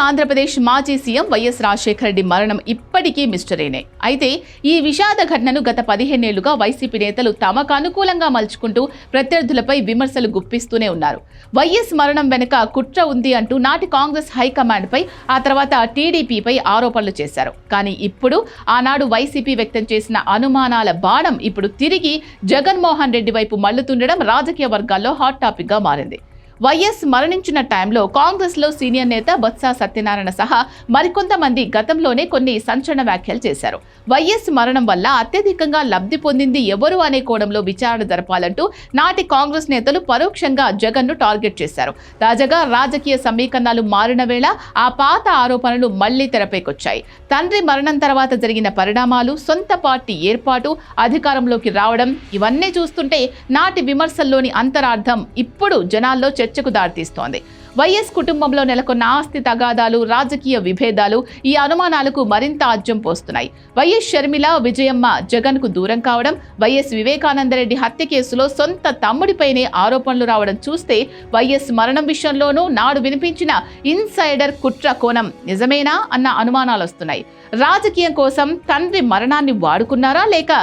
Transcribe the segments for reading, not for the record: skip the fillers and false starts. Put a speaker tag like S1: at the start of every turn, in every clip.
S1: ఆంధ్రప్రదేశ్ మాజీ CM YS Rajasekhara Reddy మరణం ఇప్పటికీ మిస్టరీనే. అయితే ఈ విషాద ఘటనను గత 15 ఏళ్లుగా వైసీపీ నేతలు తమకు అనుకూలంగా మలుచుకుంటూ ప్రత్యర్థులపై విమర్శలు గుప్పిస్తూనే ఉన్నారు. వైఎస్ మరణం వెనుక కుట్ర ఉంది అంటూ నాటి కాంగ్రెస్ హైకమాండ్ పై, ఆ తర్వాత టీడీపీపై ఆరోపణలు చేశారు. కానీ ఇప్పుడు ఆనాడు వైసీపీ వ్యక్తం చేసిన అనుమానాల బాణం ఇప్పుడు తిరిగి జగన్మోహన్ రెడ్డి వైపు మళ్లుతుండడం రాజకీయ వర్గాల్లో హాట్ టాపిక్ గా మారింది. వైఎస్ మరణించిన టైంలో కాంగ్రెస్లో సీనియర్ నేత బొత్స సత్యనారాయణ సహా మరికొంతమంది గతంలోనే కొన్ని సంచలన వ్యాఖ్యలు చేశారు. వైఎస్ మరణం వల్ల అత్యధికంగా లబ్ధి పొందింది ఎవరు అనే కోణంలో విచారణ జరపాలంటూ నాటి కాంగ్రెస్ నేతలు పరోక్షంగా జగన్ను టార్గెట్ చేశారు. తాజాగా రాజకీయ సమీకరణాలు మారిన వేళ ఆ పాత ఆరోపణలు మళ్లీ తెరపైకొచ్చాయి. తండ్రి మరణం తర్వాత జరిగిన పరిణామాలు, సొంత పార్టీ ఏర్పాటు, అధికారంలోకి రావడం ఇవన్నీ చూస్తుంటే నాటి విమర్శల్లోని అంతరార్థం ఇప్పుడు జనాల్లో చర్చకు దారితీస్తోంది. వైఎస్ కుటుంబంలో నెలకొన్న ఆస్తి తగాదాలు, రాజకీయ విభేదాలు ఈ అనుమానాలకు మరింత ఆజ్యం పోస్తున్నాయి. వైఎస్ షర్మిల, విజయమ్మ జగన్కు దూరం కావడం, వైఎస్ వివేకానందరెడ్డి హత్య కేసులో సొంత తమ్ముడిపైనే ఆరోపణలు రావడం చూస్తే వైఎస్ మరణం విషయంలోనూ నాడు వినిపించిన ఇన్సైడర్ కుట్ర కోణం నిజమేనా అన్న అనుమానాలు వస్తున్నాయి. రాజకీయం కోసం తండ్రి మరణాన్ని వాడుకున్నారా, లేక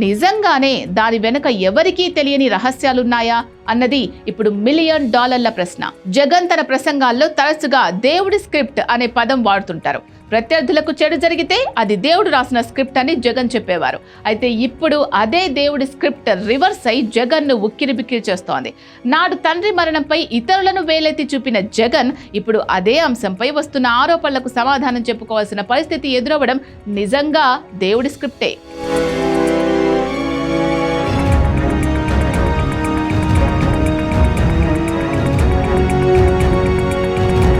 S1: నిజంగానే దాని వెనుక ఎవరికీ తెలియని రహస్యాలున్నాయా అన్నది ఇప్పుడు $1 మిలియన్ ప్రశ్న. జగన్ తన ప్రసంగాల్లో తరచుగా దేవుడి స్క్రిప్ట్ అనే పదం వాడుతుంటారు. ప్రత్యర్థులకు చెడు జరిగితే అది దేవుడు రాసిన స్క్రిప్ట్ అని జగన్ చెప్పేవారు. అయితే ఇప్పుడు అదే దేవుడి స్క్రిప్ట్ రివర్స్ అయి జగన్ను ఉక్కిరిబిక్కిరి చేస్తోంది. నాడు తండ్రి మరణంపై ఇతరులను వేలెత్తి చూపిన జగన్ ఇప్పుడు అదే అంశంపై వస్తున్న ఆరోపణలకు సమాధానం చెప్పుకోవాల్సిన పరిస్థితి ఎదురవ్వడం నిజంగా దేవుడి స్క్రిప్టే.